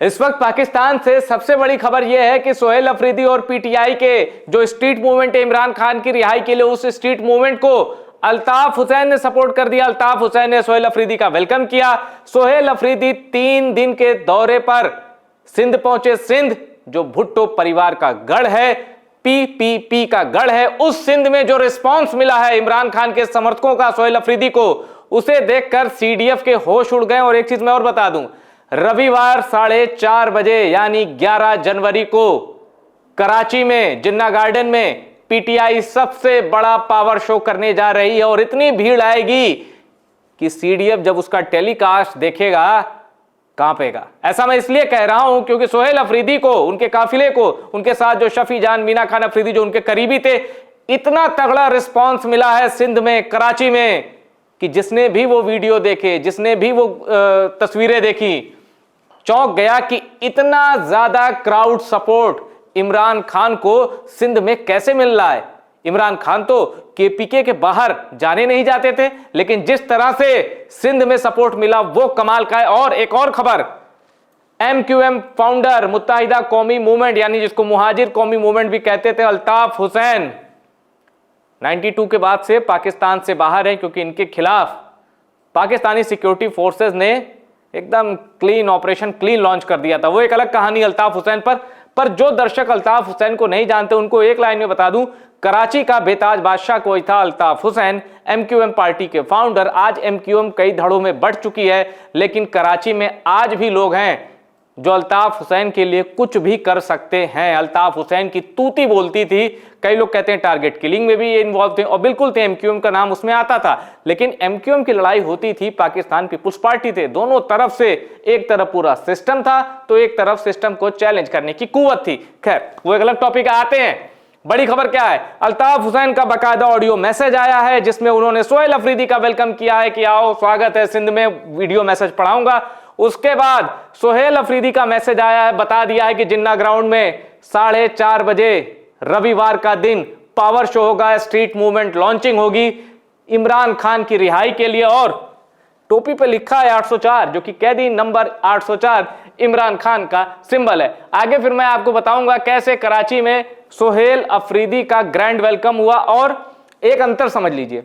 इस वक्त पाकिस्तान से सबसे बड़ी खबर यह है कि सोहेल अफरीदी और पीटीआई के जो स्ट्रीट मूवमेंट है इमरान खान की रिहाई के लिए, उस स्ट्रीट मूवमेंट को अल्ताफ हुसैन ने सपोर्ट कर दिया। अल्ताफ हुसैन ने सोहेल अफरीदी का वेलकम किया। सोहेल अफरीदी 3 दिन के दौरे पर सिंध पहुंचे। सिंध जो भुट्टो परिवार का गढ़ है, पीपीपी का गढ़ है, उस सिंध में जो रिस्पांस मिला है इमरान खान के समर्थकों का सोहेल अफरीदी को, उसे देखकर सीडीएफ के होश उड़ गए। और एक चीज मैं और बता दूं, रविवार 4:30 बजे यानी 11 जनवरी को कराची में जिन्ना गार्डन में पीटीआई सबसे बड़ा पावर शो करने जा रही है और इतनी भीड़ आएगी कि सीडीएफ जब उसका टेलीकास्ट देखेगा कांपेगा। ऐसा मैं इसलिए कह रहा हूं क्योंकि सोहेल अफरीदी को, उनके काफिले को, उनके साथ जो शफी जान, मीना खान अफरीदी जो उनके करीबी थे, इतना तगड़ा रिस्पांस मिला है सिंध में, कराची में, कि जिसने भी वो वीडियो देखे, जिसने भी वो तस्वीरें देखी, चौंक गया कि इतना ज्यादा क्राउड सपोर्ट इमरान खान को सिंध में कैसे मिल रहा है। इमरान खान तो केपीके के बाहर जाने नहीं जाते थे, लेकिन जिस तरह से सिंध में सपोर्ट मिला वो कमाल का है। और एक और खबर, एमक्यूएम फाउंडर, मुत्तहिदा कौमी मूवमेंट यानी जिसको मुहाजिर कौमी मूवमेंट भी कहते थे, अल्ताफ हुसैन 92 के बाद से पाकिस्तान से बाहर है क्योंकि इनके खिलाफ पाकिस्तानी सिक्योरिटी फोर्सेस ने एकदम क्लीन ऑपरेशन क्लीन लॉन्च कर दिया था। वो एक अलग कहानी अल्ताफ हुसैन पर जो दर्शक अल्ताफ हुसैन को नहीं जानते उनको एक लाइन में बता दूं, कराची का बेताज बादशाह कोई था अल्ताफ हुसैन, एमक्यूएम पार्टी के फाउंडर। आज एमक्यूएम कई धड़ों में बढ़ चुकी है, लेकिन कराची में आज भी लोग हैं जो अल्ताफ हुसैन के लिए कुछ भी कर सकते हैं। अल्ताफ हुसैन की तूती बोलती थी, कई लोग कहते हैं टारगेट किलिंग में भी ये इन्वॉल्व थे, और बिल्कुल थे, एमक्यूएम का नाम उसमें आता था। लेकिन एमक्यूएम की लड़ाई होती थी, पाकिस्तान पीपुल्स पार्टी थे, दोनों तरफ से, एक तरफ पूरा सिस्टम था तो एक तरफ सिस्टम को चैलेंज करने की कुव्वत थी। खैर वो एक अलग टॉपिक आते हैं। बड़ी खबर क्या है, अल्ताफ हुसैन का बाकायदा ऑडियो मैसेज आया है जिसमें उन्होंने सोहेल अफरीदी का वेलकम किया है कि आओ स्वागत है सिंध में, वीडियो मैसेज पढ़ाऊंगा। उसके बाद सोहेल अफरीदी का मैसेज आया है, बता दिया है कि जिन्ना ग्राउंड में 4:30 बजे रविवार का दिन पावर शो होगा, स्ट्रीट मूवमेंट लॉन्चिंग होगी इमरान खान की रिहाई के लिए। और टोपी पे लिखा है 804, जो कि कैदी नंबर 804 इमरान खान का सिंबल है। आगे फिर मैं आपको बताऊंगा कैसे कराची में सोहेल अफरीदी का ग्रैंड वेलकम हुआ। और एक अंतर समझ लीजिए,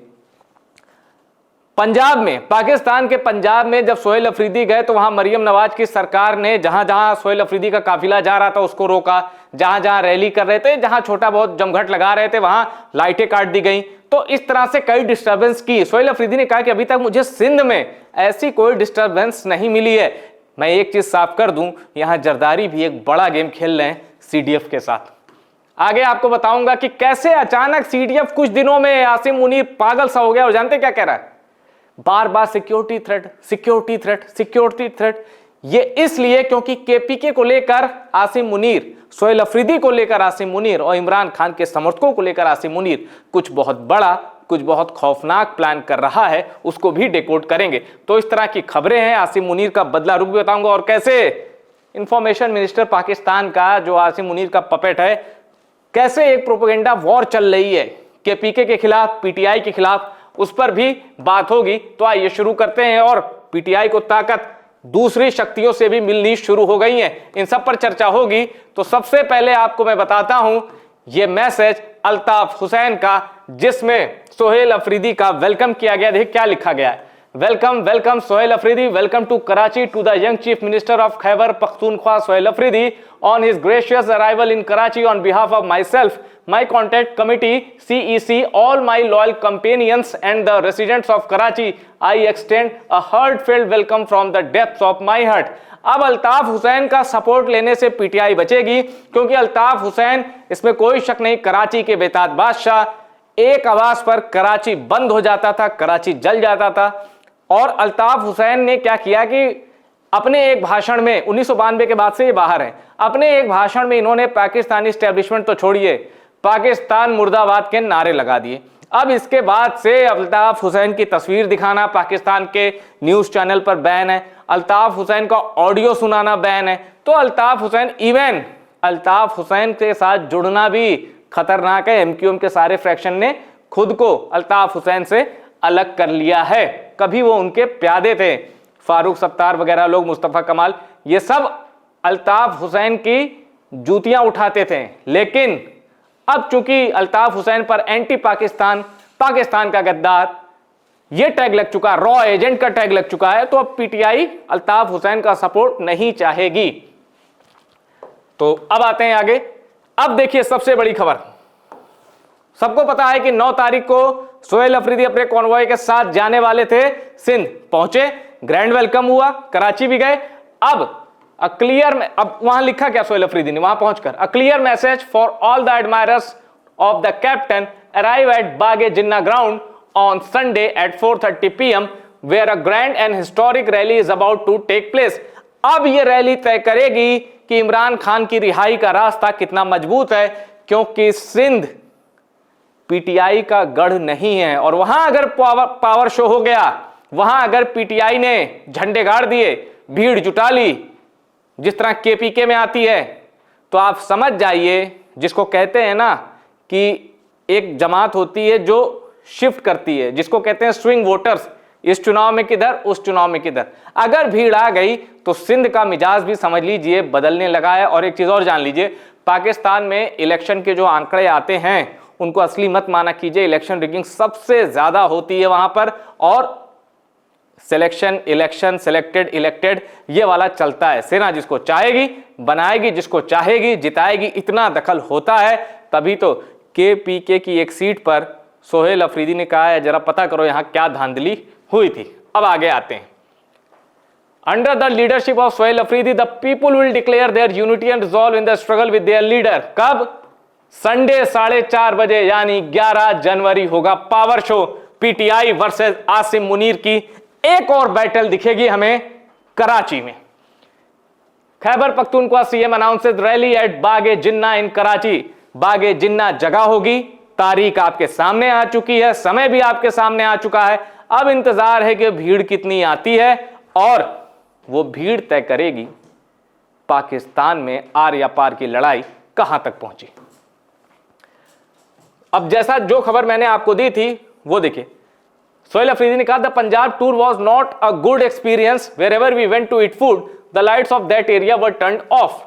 पंजाब में, पाकिस्तान के पंजाब में जब सोहेल अफरीदी गए तो वहां मरियम नवाज की सरकार ने जहां जहां सोहेल अफरीदी का काफिला जा रहा था उसको रोका, जहां जहां रैली कर रहे थे, जहां छोटा बहुत जमघट लगा रहे थे वहां लाइटें काट दी गई। तो इस तरह से कई डिस्टर्बेंस की। सोहेल अफरीदी ने कहा कि अभी तक मुझे सिंध में ऐसी कोई डिस्टर्बेंस नहीं मिली है। मैं एक चीज साफ कर दूं, यहां जरदारी भी एक बड़ा गेम खेल रहे हैं सीडीएफ के साथ। आगे आपको बताऊंगा कि कैसे अचानक सीडीएफ कुछ दिनों में आसिम मुनीर पागल सा हो गया। और जानते क्या कह रहा है, बार बार security threat, security threat, security threat. ये इसलिए क्योंकि केपीके को लेकर आसिम मुनीर, सोहेल अफरीदी को लेकर आसिम मुनीर और इमरान खान के समर्थकों को लेकर आसिम मुनीर कुछ बहुत बड़ा, कुछ बहुत खौफनाक प्लान कर रहा है, उसको भी डिकोड करेंगे। तो इस तरह की खबरें हैं। आसिम मुनीर का बदला रुख भी बताऊंगा और कैसे इंफॉर्मेशन मिनिस्टर पाकिस्तान का जो आसिम मुनीर का पपेट है, कैसे एक प्रोपेगेंडा वॉर चल रही है केपीके के खिलाफ, पीटीआई के खिलाफ, उस पर भी बात होगी। तो आइए शुरू करते हैं। और पीटीआई को ताकत दूसरी शक्तियों से भी मिलनी शुरू हो गई है, इन सब पर चर्चा होगी। तो सबसे पहले आपको मैं बताता हूं यह मैसेज अल्ताफ हुसैन का, जिसमें सोहेल अफरीदी का वेलकम किया गया। देखिए क्या लिखा गया है, welcome welcome Sohail Afridi, welcome to Karachi to the young chief minister of Khyber Pakhtunkhwa Sohail Afridi on his gracious arrival in Karachi on behalf of myself, my contact committee, CEC, all my loyal companions and the residents of Karachi, I extend a heartfelt welcome from the depths of my heart. अब अल्ताफ हुसैन का support लेने से PTI बचेगी, क्योंकि अल्ताफ हुसैन, इसमें कोई शक नहीं, कराची के बेताज बादशाह, एक आवाज पर कराची बंद हो जाता था, कराची जल जाता था। और अल्ताफ हुसैन ने क्या किया कि अपने एक भाषण में, 1992 के बाद से ये बाहर है, अपने एक भाषण में इन्होंने पाकिस्तानी एस्टेब्लिशमेंट तो छोड़िए, पाकिस्तान मुर्दाबाद के नारे लगा दिए। अब इसके बाद से अल्ताफ हुसैन की तस्वीर दिखाना पाकिस्तान के न्यूज चैनल पर बैन है, अल्ताफ हुसैन का ऑडियो सुनाना बैन है। तो अल्ताफ हुसैन, इवन अल्ताफ हुसैन के साथ जुड़ना भी खतरनाक है। एमक्यूएम के सारे फ्रैक्शन ने खुद को अल्ताफ हुसैन से अलग कर लिया है। कभी वो उनके प्यादे थे, फारूक सत्तार वगैरह लोग, मुस्तफा कमाल, ये सब अल्ताफ हुसैन की जूतियां उठाते थे, लेकिन अब चूंकि अल्ताफ हुसैन पर एंटी पाकिस्तान, पाकिस्तान का गद्दार ये टैग लग चुका, रॉ एजेंट का टैग लग चुका है, तो अब पीटीआई अल्ताफ हुसैन का सपोर्ट नहीं चाहेगी। तो अब आते हैं आगे। अब देखिए सबसे बड़ी खबर, सबको पता है कि 9 तारीख को सोहेल अफरीदी अपने कॉन्वॉय के साथ जाने वाले थे, सिंध पहुंचे, ग्रैंड वेलकम हुआ, कराची भी गए। अब अब वहां लिखा क्या सोहेल अफरीदी ने वहां पहुंचकर, a clear message for all the admirers of the captain arrive at Bagh-e Jinnah ground on Sunday at 4:30 PM where a grand and historic rally is about to take place. अब यह रैली तय करेगी कि इमरान खान की रिहाई का रास्ता कितना मजबूत है, क्योंकि सिंध पीटीआई का गढ़ नहीं है, और वहां अगर पावर शो हो गया, वहां अगर पीटीआई ने झंडे गाड़ दिए, भीड़ जुटा ली जिस तरह केपीके में आती है, तो आप समझ जाइए, जिसको कहते हैं ना कि एक जमात होती है जो शिफ्ट करती है, जिसको कहते हैं स्विंग वोटर्स, इस चुनाव में किधर, उस चुनाव में किधर, अगर भीड़ आ गई तो सिंध का मिजाज भी समझ लीजिए बदलने लगा है। और एक चीज और जान लीजिए, पाकिस्तान में इलेक्शन के जो आंकड़े आते हैं उनको असली मत माना कीजिए, इलेक्शन रिगिंग सबसे ज्यादा होती है वहां पर, और सिलेक्शन, इलेक्शन, सिलेक्टेड, इलेक्टेड, ये वाला चलता है। सेना जिसको चाहेगी बनाएगी, जिसको चाहेगी जिताएगी, इतना दखल होता है। तभी तो केपीके की एक सीट पर सोहेल अफरीदी ने कहा है जरा पता करो यहां क्या धांधली हुई थी। अब आगे आते हैं। Under the leadership of Sohail Afridi the people will declare their unity and resolve in the struggle with their leader. कब? संडे 4:30 बजे, यानी 11 जनवरी होगा power show, PTI versus Asim Munir की एक और बैटल दिखेगी हमें कराची में। Khyber Pakhtunkhwa CM announces rally at Bagh-e Jinnah इन कराची। बागे जिन्ना जगह होगी, तारीख आपके सामने आ चुकी है, समय भी आपके सामने आ चुका है। अब इंतजार है कि भीड़ कितनी आती है, और वो भीड़ तय करेगी पाकिस्तान में आर या पार की लड़ाई कहां तक पहुंची। अब जैसा जो खबर मैंने आपको दी थी वो देखिए, सोहेल अफरीदी ने कहा the Punjab tour was not a good experience, wherever we went to eat food the lights of that area were turned off.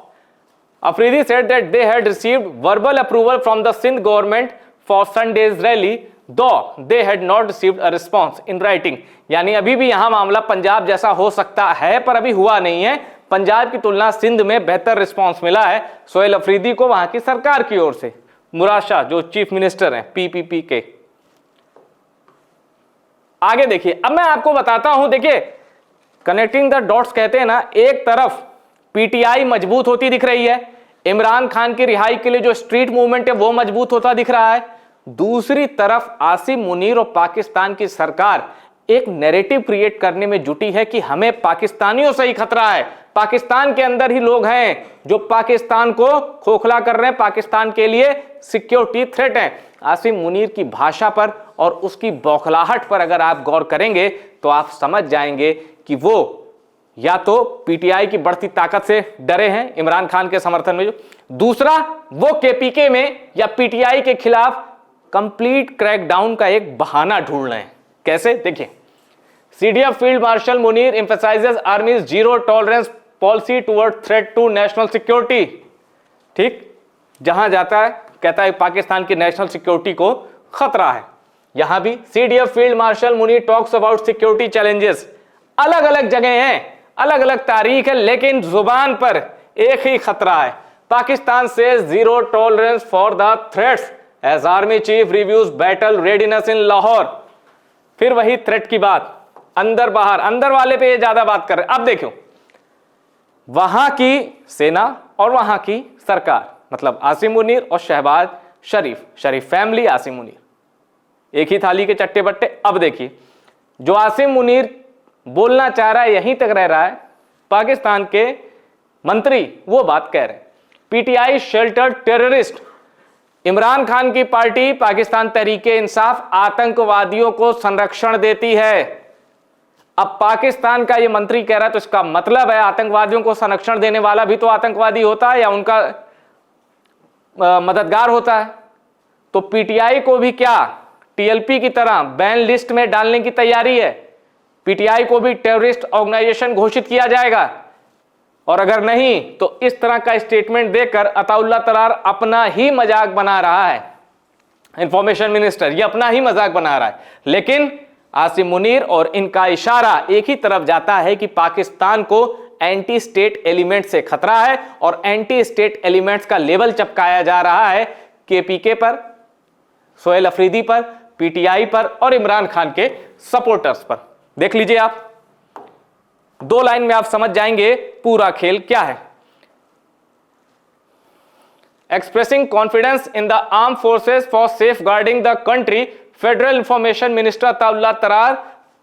Afridi said that they had received verbal approval from the Sindh government for Sunday's rally, though they had not received a response in writing. यानी अभी भी यहां मामला पंजाब जैसा हो सकता है, पर अभी हुआ नहीं है। पंजाब की तुलना सिंध में बेहतर रिस्पांस मिला है सोहेल अफरीदी को वहां की सरकार की ओर से। मुराद शाह जो चीफ मिनिस्टर हैं पीपीपी के। आगे देखिए, अब मैं आपको बताता हूं, देखिए कनेक्टिंग द डॉट्स कहते हैं ना, एक तरफ पीटीआई मजबूत होती दिख रही है, इमरान खान की रिहाई के लिए जो स्ट्रीट मूवमेंट है वो मजबूत होता दिख रहा है, दूसरी तरफ आसिम मुनीर और पाकिस्तान की सरकार एक नैरेटिव क्रिएट करने में जुटी है कि हमें पाकिस्तानियों से ही खतरा है, पाकिस्तान के अंदर ही लोग हैं जो पाकिस्तान को खोखला कर रहे हैं, पाकिस्तान के लिए सिक्योरिटी थ्रेट है। आसिम मुनीर की भाषा पर और उसकी बौखलाहट पर अगर आप गौर करेंगे तो आप समझ जाएंगे कि वो या तो पीटीआई की बढ़ती ताकत से डरे हैं इमरान खान के समर्थन में, जो दूसरा वो केपीके में या पीटीआई के खिलाफ कंप्लीट क्रैकडाउन का एक बहाना ढूंढ रहे हैं। कैसे? देखिए, CDF field marshal Munir emphasizes army's zero tolerance policy toward threat to national security. ठीक, जहां जाता है कहता है पाकिस्तान की नेशनल सिक्योरिटी को खतरा है। यहां भी CDF field marshal Munir talks about security challenges. अलग अलग जगह हैं, अलग अलग तारीख है, लेकिन जुबान पर एक ही खतरा है। पाकिस्तान से zero tolerance for the threats as army chief reviews battle readiness in Lahore. फिर वही थ्रेट की बात, अंदर बाहर, अंदर वाले पे ये ज्यादा बात कर रहे हैं। अब देखो, वहां की सेना और वहां की सरकार, मतलब आसिम मुनीर और शहबाज शरीफ, शरीफ फैमिली, आसिम मुनीर, एक ही थाली के चट्टे बट्टे। अब देखिए, जो आसिम मुनीर बोलना चाह रहा है यहीं तक रह रहा है, पाकिस्तान के मंत्री वो बात कह रहे हैं। PTI sheltered terrorist, Imran Khan की पार्टी पाकिस्तान तहरीके इंसाफ आतंकवादियों को संरक्षण देती है। अब पाकिस्तान का ये मंत्री कह रहा है तो इसका मतलब है आतंकवादियों को संरक्षण देने वाला भी तो आतंकवादी होता है या उनका मददगार होता है। तो पीटीआई को भी क्या टीएलपी की तरह बैन लिस्ट में डालने की तैयारी है? पीटीआई को भी टेररिस्ट ऑर्गेनाइजेशन घोषित किया जाएगा। और अगर नहीं तो इस तरह का स्टेटमेंट देकर अताउल्लाह तरार अपना ही मजाक बना रहा है। इंफॉर्मेशन मिनिस्टर ये अपना ही मजाक बना रहा है, लेकिन आसिम मुनीर और इनका इशारा एक ही तरफ जाता है कि पाकिस्तान को एंटी स्टेट एलिमेंट से खतरा है और एंटी स्टेट एलिमेंट्स का लेबल चिपकाया जा रहा है केपीके पर, सोहेल अफरीदी पर, पीटीआई पर और इमरान खान के सपोर्टर्स पर। देख लीजिए आप, 2 लाइन में आप समझ जाएंगे पूरा खेल क्या है। Expressing confidence in the arm forces for safeguarding the country, federal information minister Attaullah Tarar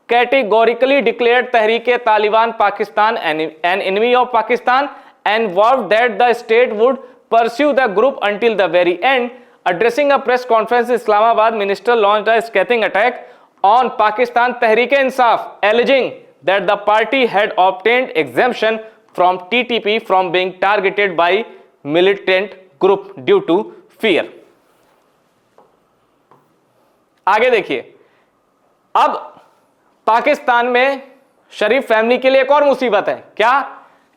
categorically declared Tehreek-e-Taliban Pakistan an enemy of Pakistan and vowed that the state would pursue the group until the very end. Addressing a press conference in Islamabad, minister launched a scathing attack on Pakistan Tehreek-e-Insaf, alleging that the party had obtained exemption from TTP from being targeted by militant group due to fear. आगे देखिए, अब पाकिस्तान में शरीफ family के लिए एक और मुसीबत है। क्या?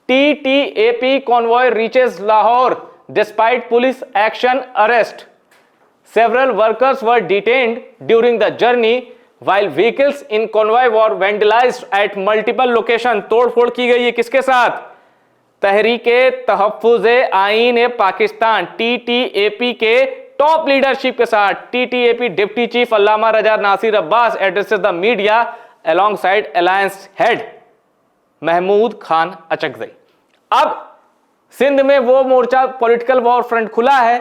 TTAP convoy reaches Lahore despite police action arrest, several workers were detained during the journey while vehicles in convoy were vandalised at multiple location. तोड़फोड़ की गई है किसके साथ? तहरीके तहफ्फुज़े आईन पाकिस्तान टीटीएपी के टॉप लीडरशिप के साथ। TTAP deputy chief Allama Raza Nasir Abbas addresses the media alongside alliance head Mahmood Khan Achakzai. अब सिंध में वो मोर्चा पॉलिटिकल वॉर फ्रंट खुला है,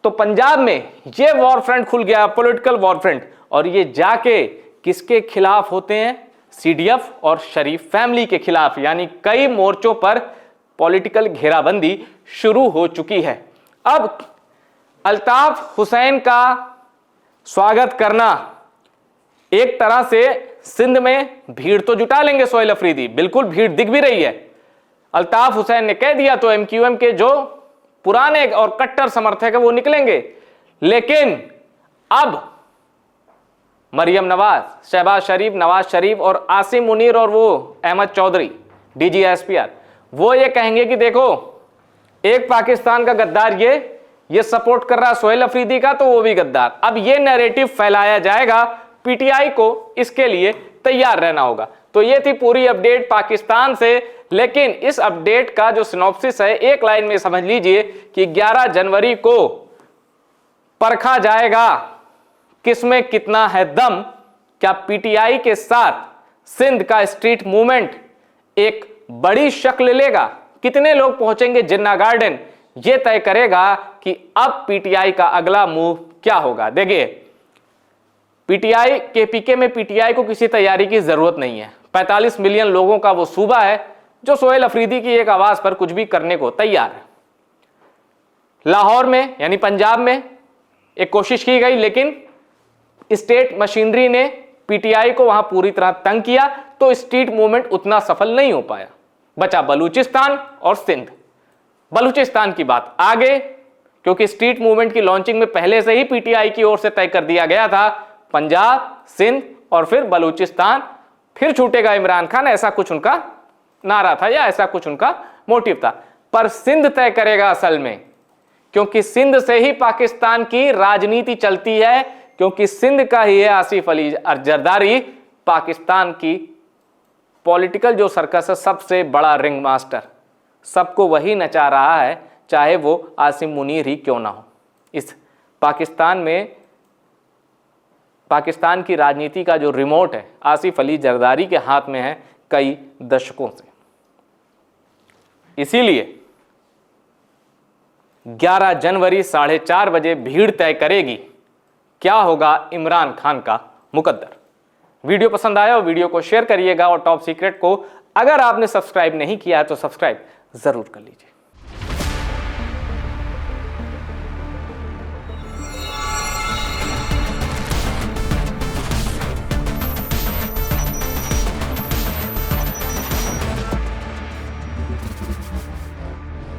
तो पंजाब में ये वॉर फ्रंट खुल गया, पॉलिटिकल वॉर फ्रंट, और ये जाके किसके खिलाफ होते हैं? सीडीएफ और शरीफ फैमिली के खिलाफ। यानी कई मोर्चों पर पॉलिटिकल घेराबंदी शुरू हो चुकी है। अब अल्ताफ हुसैन का स्वागत करना, एक तरह से सिंध में भीड़ तो जुटा लेंगे सोहेल अफरीदी, बिल्कुल भीड़ दिख भी रही है। अल्ताफ हुसैन ने कह दिया तो एमक्यूएम के जो पुराने और कट्टर समर्थक है वो निकलेंगे, लेकिन अब मरियम नवाज, शहबाज शरीफ, नवाज शरीफ और आसिम मुनीर और वो अहमद चौधरी डीजीएसपीआर, वो ये कहेंगे कि देखो एक पाकिस्तान का गद्दार ये सपोर्ट कर रहा है सोहेल अफरीदी का, तो वो भी गद्दार। अब ये नैरेटिव फैलाया जाएगा, पीटीआई को इसके लिए तैयार रहना होगा। तो ये थी पूरी अपडेट पाकिस्तान से, लेकिन इस अपडेट का जो सिनॉप्सिस है एक लाइन में समझ लीजिए कि 11 जनवरी को परखा जाएगा किसमें कितना है दम। क्या पीटीआई के साथ सिंध का स्ट्रीट मूवमेंट एक बड़ी शक्ल लेगा? कितने लोग पहुंचेंगे जिन्ना गार्डन? यह तय करेगा कि अब पीटीआई का अगला मूव क्या होगा। देखिए, पीटीआई के पीके में पीटीआई को किसी तैयारी की जरूरत नहीं है। 45 मिलियन लोगों का वो सूबा है जो सोहेल अफरीदी की एक आवाज पर कुछ भी करने को तैयार है। लाहौर में यानी पंजाब में एक कोशिश की गई, लेकिन स्टेट मशीनरी ने पीटीआई को वहां पूरी तरह तंग किया, तो स्ट्रीट मूवमेंट उतना सफल नहीं हो पाया। बचा बलूचिस्तान और सिंध। बलूचिस्तान की बात आगे, क्योंकि स्ट्रीट मूवमेंट की लॉन्चिंग में पहले से ही पीटीआई की ओर से तय कर दिया गया था पंजाब, सिंध और फिर बलूचिस्तान, फिर छूटेगा इमरान खान, ऐसा कुछ उनका नारा था या ऐसा कुछ उनका मोटिव था। पर सिंध तय करेगा असल में, क्योंकि सिंध से ही पाकिस्तान की राजनीति चलती है, क्योंकि सिंध का ही है आसिफ अली जरदारी पाकिस्तान की पॉलिटिकल जो सर्कस है सबसे बड़ा रिंग मास्टर। सबको वही नचा रहा है, चाहे वो आसिम मुनीर ही क्यों ना हो। इस पाकिस्तान में पाकिस्तान की राजनीति का जो रिमोट है आसिफ अली जरदारी के हाथ में है कई दशकों से। इसीलिए 11 जनवरी 4:30 बजे भीड़ तय करेगी क्या होगा इमरान खान का मुकद्दर। वीडियो पसंद आया हो वीडियो को शेयर करिएगा, और टॉप सीक्रेट को अगर आपने सब्सक्राइब नहीं किया है तो सब्सक्राइब जरूर कर लीजिए।